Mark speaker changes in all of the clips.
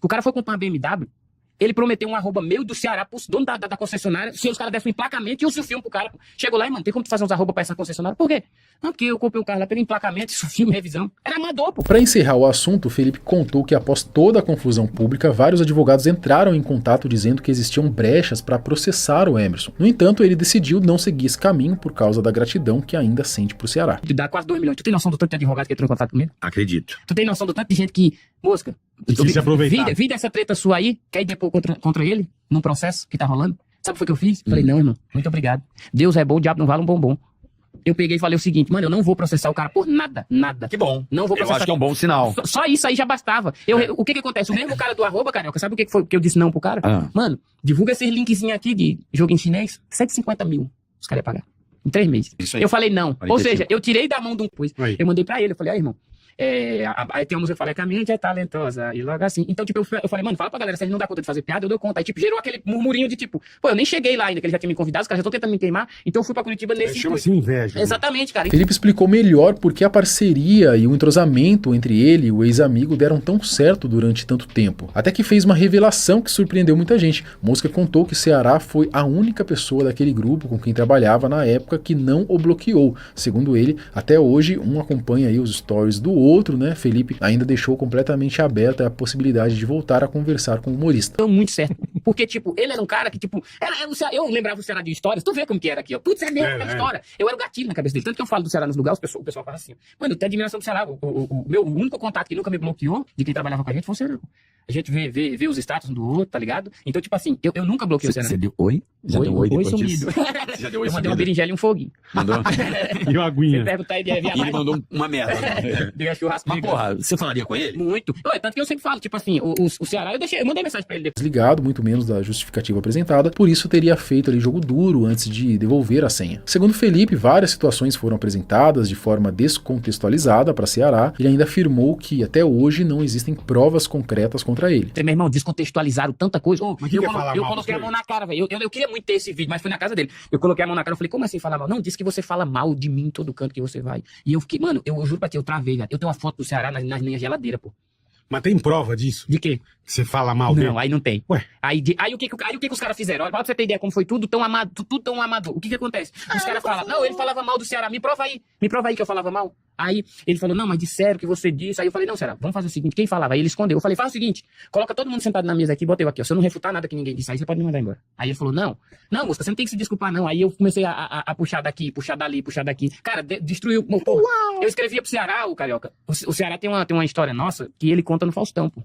Speaker 1: O cara foi comprar uma BMW, ele prometeu um arroba meu do Ceará pros donos da concessionária, se os caras dessem um emplacamento e eu filme pro cara. Chegou lá e, mano, tem como tu fazer uns arroba pra essa concessionária? Por quê? Não, porque eu comprei o carro lá pelo emplacamento, isso filme, revisão. Era amador, pô.
Speaker 2: Para encerrar o assunto, o Felipe contou que após toda a confusão pública, vários advogados entraram em contato dizendo que existiam brechas para processar o Emerson. No entanto, ele decidiu não seguir esse caminho por causa da gratidão que ainda sente pro Ceará.
Speaker 1: Dá quase 2 milhões. Tu tem noção do tanto de advogado que entrou em contato comigo?
Speaker 3: Acredito.
Speaker 1: Tu tem noção do tanto de gente que, mosca,
Speaker 4: quis se aproveitar.
Speaker 1: Vi dessa treta sua aí, quer ir depor contra ele, num processo que tá rolando? Sabe o que foi que eu fiz? Falei, não, irmão, muito obrigado. Deus é bom, o diabo não vale um bombom. Eu peguei e falei o seguinte, mano, eu não vou processar o cara por nada, nada.
Speaker 3: Que bom.
Speaker 1: Não vou
Speaker 3: Eu
Speaker 1: processar.
Speaker 3: acho que é um bom sinal.
Speaker 1: Só isso aí já bastava. O que acontece? O mesmo cara do arroba, Carioca, sabe o que foi que eu disse não pro cara? Mano, divulga esses linkzinhos aqui de jogo em chinês, 150 mil os caras iam pagar. Em 3 meses. Eu falei não. Ou seja, eu tirei da mão de um coisa. Eu mandei pra ele, eu falei, irmão, aí tem uma música que fala que a mente é talentosa, e logo assim. Então, tipo, eu falei, mano, fala pra galera, se a gente não dá conta de fazer piada, eu dou conta. Aí, tipo, gerou aquele murmurinho de tipo, pô, eu nem cheguei lá ainda, que ele já tinha me convidado, os caras já estão tentando me queimar, então eu fui pra Curitiba nesse.
Speaker 4: Chama-se inveja.
Speaker 1: Exatamente, cara.
Speaker 2: Felipe explicou melhor por que a parceria e o entrosamento entre ele e o ex-amigo deram tão certo durante tanto tempo. Até que fez uma revelação que surpreendeu muita gente. Mosca contou que Ceará foi a única pessoa daquele grupo com quem trabalhava na época que não o bloqueou. Segundo ele, até hoje, um acompanha aí os stories do outro, né? Felipe ainda deixou completamente aberta a possibilidade de voltar a conversar com o humorista.
Speaker 1: Deu muito certo. Porque, tipo, ele era um cara que, tipo, eu lembrava o Ceará de histórias, tu vê como que era aqui, ó. Putz, é mesmo, a história. Eu era o gatilho na cabeça dele. Tanto que eu falo do Ceará nos lugares, o pessoal fala assim, mano, eu tenho admiração do Ceará. O único contato que nunca me bloqueou de quem trabalhava com a gente foi o Ceará. A gente vê os status um do outro, tá ligado? Então, tipo assim, eu nunca bloqueei o Ceará.
Speaker 3: Você deu oi? Já deu oi depois disso? Já deu oi.
Speaker 1: Eu mandei uma berinjela e um foguinho.
Speaker 3: Mandou?
Speaker 4: E uma aguinha.
Speaker 1: Você perguntar ele,
Speaker 3: E ele mandou uma merda.
Speaker 1: Deu churrasco.
Speaker 3: Mas, porra, você falaria com ele?
Speaker 1: Muito. Tanto que eu sempre falo, tipo assim, o Ceará, eu mandei mensagem pra ele depois.
Speaker 2: Desligado, muito menos da justificativa apresentada, por isso teria feito ali jogo duro antes de devolver a senha. Segundo Felipe, várias situações foram apresentadas de forma descontextualizada para Ceará. Ele ainda afirmou que até hoje não existem provas concretas contra ele.
Speaker 1: Meu irmão, descontextualizaram tanta coisa.
Speaker 4: Mas eu
Speaker 1: coloquei a mão na cara, velho. Eu queria muito ter esse vídeo, mas foi na casa dele. Eu coloquei a mão na cara, eu falei, como assim falar mal? Não, disse que você fala mal de mim em todo canto que você vai. E eu fiquei, mano, eu juro pra ti, eu travei, velho. Eu tenho uma foto do Ceará na minha geladeira, pô.
Speaker 4: Mas tem prova disso?
Speaker 1: De quê?
Speaker 4: Que você fala mal dele?
Speaker 1: Não, aí não tem.
Speaker 4: Ué?
Speaker 1: Aí o que os caras fizeram? Olha, pra você ter ideia como foi tudo tão amador. O que acontece? Os caras falam, não, ele falava mal do Ceará, me prova aí que eu falava mal. Aí ele falou, não, mas disseram que você disse. Aí eu falei, não, Ceará, vamos fazer o seguinte, quem falava? Aí ele escondeu. Eu falei, faz o seguinte, coloca todo mundo sentado na mesa aqui, bota eu aqui, ó. Se eu não refutar nada que ninguém disse, aí você pode me mandar embora. Aí ele falou, não, moça, você não tem que se desculpar, não. Aí eu comecei a puxar daqui, puxar dali, puxar daqui. Cara, destruiu. Pô, eu escrevia pro Ceará, o Carioca. O Ceará tem uma história nossa que ele conta no Faustão, pô.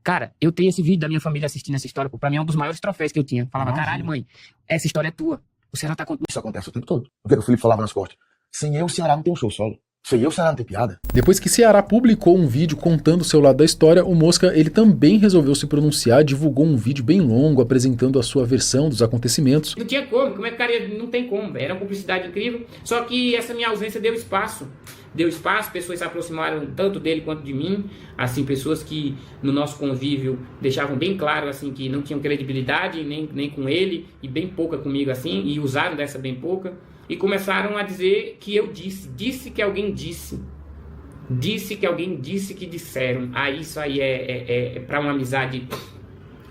Speaker 1: Cara, eu tenho esse vídeo da minha família assistindo essa história, pô. Pra mim é um dos maiores troféus que eu tinha. Falava, caralho, mãe, essa história é tua. O Ceará tá contando.
Speaker 5: Isso acontece o tempo todo. O que o Felipe falava nas cortes? Sem eu, o Ceará não tem um show solo. Sem eu, o Ceará não tem piada.
Speaker 2: Depois que Ceará publicou um vídeo contando o seu lado da história, o Mosca ele também resolveu se pronunciar, divulgou um vídeo bem longo apresentando a sua versão dos acontecimentos.
Speaker 1: Não tinha como é que o cara não tem como, véio. Era uma publicidade incrível, só que essa minha ausência deu espaço. Pessoas se aproximaram tanto dele quanto de mim, assim, pessoas que no nosso convívio deixavam bem claro, assim, que não tinham credibilidade nem com ele, e bem pouca comigo, assim, e usaram dessa bem pouca, e começaram a dizer que eu disse que alguém disse que alguém disse que disseram. Aí isso aí é para uma amizade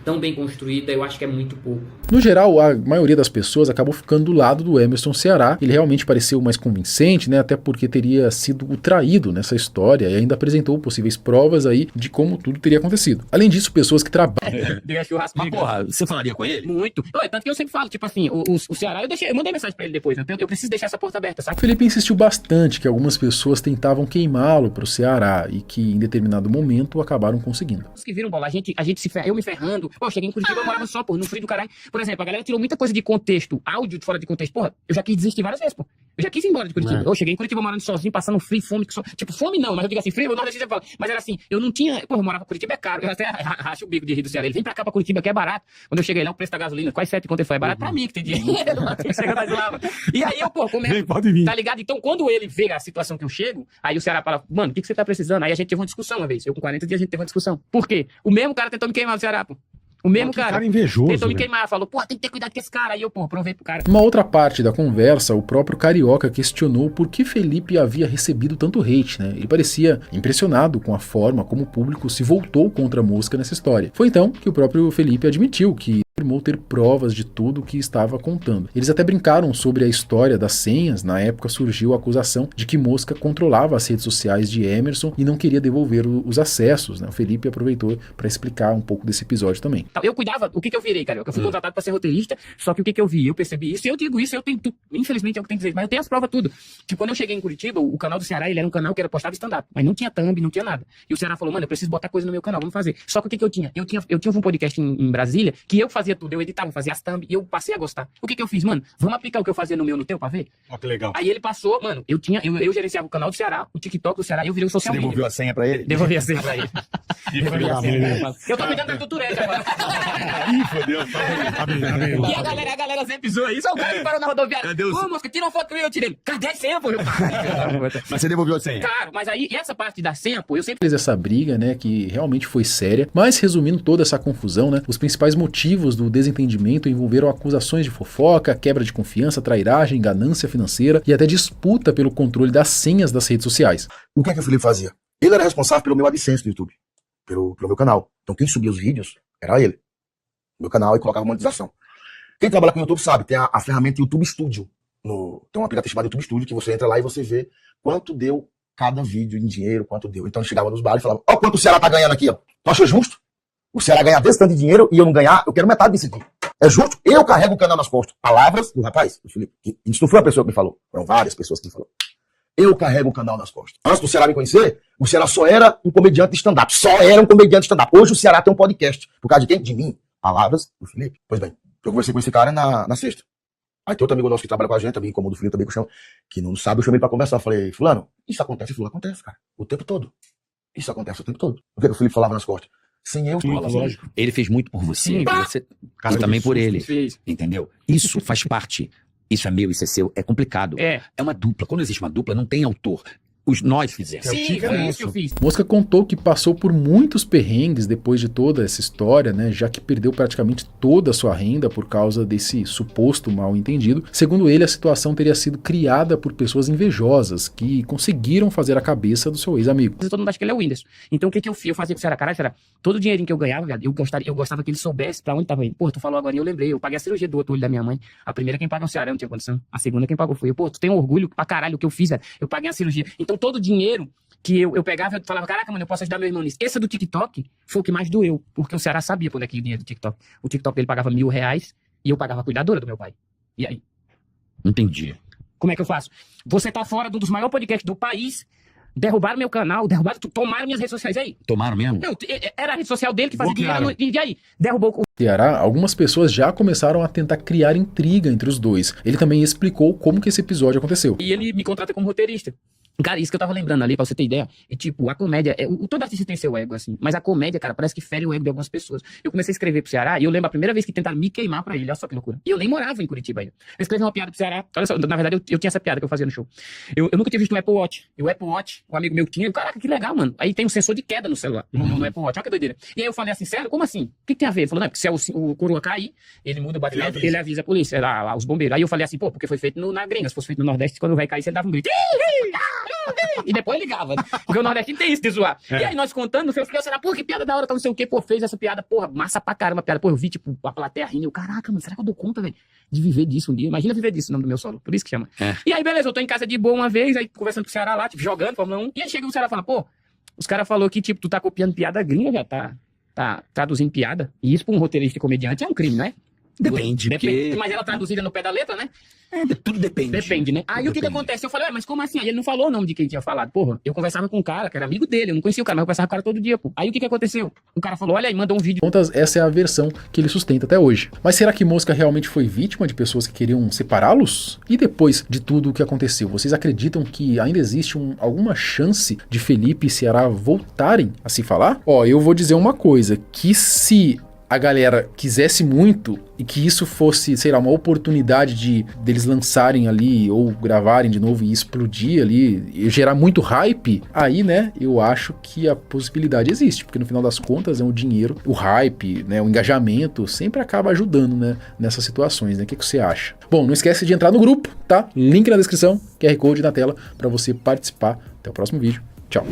Speaker 1: tão bem construída, eu acho que é muito pouco.
Speaker 2: No geral, a maioria das pessoas acabou ficando do lado do Emerson Ceará. Ele realmente pareceu mais convincente, né? Até porque teria sido o traído nessa história e ainda apresentou possíveis provas aí de como tudo teria acontecido. Além disso, pessoas que trabalham...
Speaker 3: Mas, porra, você falaria com ele?
Speaker 1: Muito. Tanto que eu sempre falo, tipo assim, o Ceará, eu mandei mensagem pra ele depois, né? Eu preciso deixar essa porta aberta, sabe?
Speaker 2: Felipe insistiu bastante que algumas pessoas tentavam queimá-lo pro Ceará e que em determinado momento acabaram conseguindo.
Speaker 1: Os que viram bola, eu me ferrando. Pô, cheguei em Curitiba, eu morava só, pô, no frio do caralho. Por exemplo, a galera tirou muita coisa de contexto, áudio de fora de contexto. Porra, eu já quis desistir várias vezes, pô. Eu já quis ir embora de Curitiba. Eu cheguei em Curitiba morando sozinho, passando frio, fome. Tipo, fome não, mas eu digo assim, frio, eu não decidi falar. Mas era assim, eu não tinha. Pô, eu morava em Curitiba, é caro. Eu até racho o bico de rir do Ceará. Ele vem pra cá, pra Curitiba, que é barato. Quando eu cheguei lá, o preço da gasolina, quase 7 conto foi. É barato pra mim, que tem dinheiro. E aí eu, pô, começo.
Speaker 4: Pode vir.
Speaker 1: Tá ligado? Então, quando ele vê a situação que eu chego, aí o Ceará fala, mano, o que você tá precisando? Aí a gente teve uma discussão uma vez. Eu com 40 dias a gente teve uma discussão. Por quê? O mesmo cara tentou me queimar no Ceará, pô. O mesmo
Speaker 4: Que
Speaker 1: cara.
Speaker 4: invejoso.
Speaker 1: Tentou me
Speaker 4: velho.
Speaker 1: queimar, falou, pô, tem que ter cuidado com esse cara. Aí eu, pô, provei pro cara.
Speaker 2: Numa outra parte da conversa, o próprio Carioca questionou por que Felipe havia recebido tanto hate, né? Ele parecia impressionado com a forma como o público se voltou contra a Mosca nessa história. Foi então que o próprio Felipe admitiu que afirmou ter provas de tudo o que estava contando. Eles até brincaram sobre a história das senhas. Na época surgiu a acusação de que Mosca controlava as redes sociais de Emerson e não queria devolver os acessos, né? O Felipe aproveitou para explicar um pouco desse episódio também.
Speaker 1: Eu cuidava, o que eu virei, cara? Eu fui contratado pra ser roteirista, só que o que eu vi? Eu percebi isso, e eu digo isso, eu tenho, infelizmente é o que eu tenho que dizer, mas eu tenho as provas tudo. Que quando eu cheguei em Curitiba, o canal do Ceará, ele era um canal que era postava stand-up, mas não tinha thumb, não tinha nada. E o Ceará falou, mano, eu preciso botar coisa no meu canal, vamos fazer. Só que o que eu tinha? Eu tinha um podcast em Brasília, que eu fazia tudo, eu editava, fazia as thumb, e eu passei a gostar. O que eu fiz, mano? Vamos aplicar o que eu fazia no meu, no teu, pra ver?
Speaker 4: Ó, que legal.
Speaker 1: Aí ele passou, mano, eu gerenciava o canal do Ceará, o TikTok do Ceará, e eu virei o
Speaker 3: Você
Speaker 1: social media.
Speaker 3: devolveu a senha pra ele?
Speaker 1: Devolvi a senha pra ele. Devolvi a senha. Eu tô cuidando da cultureta agora.
Speaker 3: Ih, fodeu.
Speaker 4: Tá bem.
Speaker 1: E a galera sempre zoa isso. O cara que parou na rodoviária.
Speaker 3: Cadê o-
Speaker 1: Ô, Mosca, tira uma foto comigo, eu tirei. Cadê a senha, pô?
Speaker 3: Mas você devolveu a senha?
Speaker 1: Claro, mas aí, essa parte da senha, pô, eu sempre...
Speaker 2: Fez essa briga, né, que realmente foi séria, mas resumindo toda essa confusão, né, os principais motivos do desentendimento envolveram acusações de fofoca, quebra de confiança, trairagem, ganância financeira e até disputa pelo controle das senhas das redes sociais.
Speaker 5: O que é que o Felipe fazia? Ele era responsável pelo meu AdSense do YouTube, pelo meu canal. Então quem subia os vídeos era ele. Meu canal e colocava monetização. Quem trabalha com YouTube sabe, tem a ferramenta YouTube Studio. Tem um aplicativo chamado YouTube Studio que você entra lá e você vê quanto deu cada vídeo em dinheiro, quanto deu. Então ele chegava nos bares e falava, ó quanto o Ceará tá ganhando aqui, ó. Tu acha justo? O Ceará ganhar desse tanto de dinheiro e eu não ganhar, eu quero metade disso aqui. É justo? Eu carrego o canal nas costas. Palavras do rapaz, do Felipe. Isso não foi uma pessoa que me falou. Foram várias pessoas que me falaram. Eu carrego o canal nas costas. Antes do Ceará me conhecer, o Ceará só era um comediante de stand-up. Só era um comediante de stand-up. Hoje o Ceará tem um podcast. Por causa de quem? De mim. Palavras do Felipe. Pois bem, eu conversei com esse cara na sexta. Aí tem outro amigo nosso que trabalha com a gente, também, como o do Felipe, também que eu chamo, que não sabe, eu chamei pra conversar. Eu falei, fulano, isso acontece? Ele falou, acontece, cara. O tempo todo. Isso acontece o tempo todo. O que o Felipe falava nas costas? Sem eu,
Speaker 4: Lógico.
Speaker 3: Ele fez muito por você.
Speaker 1: Sim.
Speaker 3: E também por ele.
Speaker 1: Fez.
Speaker 3: Entendeu? Isso faz parte. Isso é meu, isso é seu. É complicado.
Speaker 1: É.
Speaker 3: É uma dupla. Quando existe uma dupla, não tem autor. Nós fizemos.
Speaker 1: Sim, foi isso que eu fiz.
Speaker 2: Mosca contou que passou por muitos perrengues depois de toda essa história, né, já que perdeu praticamente toda a sua renda por causa desse suposto mal entendido. Segundo ele, a situação teria sido criada por pessoas invejosas que conseguiram fazer a cabeça do seu ex-amigo.
Speaker 1: Todo mundo acha que ele é o Whindersson. Então o que eu fiz? Eu fazia com o Ceará, caralho, Ceará, todo o dinheirinho que eu ganhava, viado, eu gostava que ele soubesse pra onde tava indo. Pô, tu falou agora e eu lembrei, eu paguei a cirurgia do outro olho da minha mãe. A primeira quem paga é o Ceará, eu não tinha condição. A segunda quem pagou foi eu. Pô, tu tem orgulho pra caralho o que eu fiz, velho. Eu paguei a cirurgia. Então todo o dinheiro que eu pegava, eu falava, caraca, mano, eu posso ajudar meu irmão nisso. Esse do TikTok foi o que mais doeu, porque o Ceará sabia por onde é que ia o dinheiro do TikTok. O TikTok dele pagava R$1.000 e eu pagava a cuidadora do meu pai. E aí?
Speaker 3: Entendi.
Speaker 1: Como é que eu faço? Você tá fora de um dos maiores podcasts do país, derrubaram meu canal, tomaram minhas redes sociais. E aí?
Speaker 3: Tomaram mesmo?
Speaker 1: Não, era a rede social dele que fazia
Speaker 4: Bloquearam.
Speaker 1: dinheiro. E aí? Derrubou o
Speaker 2: Ceará, algumas pessoas já começaram a tentar criar intriga entre os dois. Ele também explicou como que esse episódio aconteceu.
Speaker 1: E ele me contrata como roteirista. Cara, isso que eu tava lembrando ali, pra você ter ideia, é tipo, a comédia, todo artista tem seu ego, assim, mas a comédia, cara, parece que fere o ego de algumas pessoas. Eu comecei a escrever pro Ceará, e eu lembro a primeira vez que tentaram me queimar pra ele, olha só que loucura. E eu nem morava em Curitiba ainda. Eu escrevi uma piada pro Ceará, olha só, na verdade eu tinha essa piada que eu fazia no show. Eu nunca tinha visto um Apple Watch. E o Apple Watch, um amigo meu tinha, caraca, que legal, mano. Aí tem um sensor de queda no celular, no Apple Watch, olha que doideira. E aí eu falei assim, sério, como assim? O que tem a ver? Ele falou, não, porque se o coroa cair, ele muda o batimento, ele avisa a polícia, lá, os bombeiros. Aí eu falei assim, pô, porque foi feito na gringa, se fosse feito no Nordeste, quando vai cair, você dava um grito. E depois ligava, né? Porque o nordestino tem isso de zoar. E aí nós contando, no final, será, pô, que piada da hora, tá não sei o que, pô, fez essa piada, porra, massa pra caramba, piada. Pô, eu vi, tipo, a plateia rindo, eu, caraca, mano, será que eu dou conta, velho, de viver disso um dia? Imagina viver disso, o nome do meu solo, por isso que chama. E aí, beleza, eu tô em casa de boa uma vez, aí conversando com o Ceará lá, tipo, jogando Fórmula 1, e aí chega o Ceará e fala, pô, os caras falaram que, tipo, tu tá copiando piada gringa, já tá traduzindo piada, e isso pra um roteirista e comediante é um crime, né?
Speaker 3: Depende, porque...
Speaker 1: Mas ela traduzida no pé da letra, né?
Speaker 3: Tudo depende.
Speaker 1: Depende, né? Aí o que acontece? Eu falei, mas como assim? Aí ele não falou o nome de quem tinha falado. Porra, eu conversava com um cara que era amigo dele, eu não conhecia o cara, mas eu conversava com o cara todo dia, pô. Aí o que aconteceu? O cara falou, olha aí, mandou um vídeo.
Speaker 2: Contas, essa é a versão que ele sustenta até hoje. Mas será que Mosca realmente foi vítima de pessoas que queriam separá-los? E depois de tudo o que aconteceu, vocês acreditam que ainda existe alguma chance de Felipe e Ceará voltarem a se falar? Ó, eu vou dizer uma coisa, que se a galera quisesse muito e que isso fosse, sei lá, uma oportunidade deles lançarem ali ou gravarem de novo e explodir ali e gerar muito hype, aí, né, eu acho que a possibilidade existe, porque no final das contas é o dinheiro, o hype, né, o engajamento sempre acaba ajudando, né, nessas situações, né? O que você acha? Bom, não esquece de entrar no grupo, tá? Link na descrição, QR Code na tela para você participar. Até o próximo vídeo. Tchau.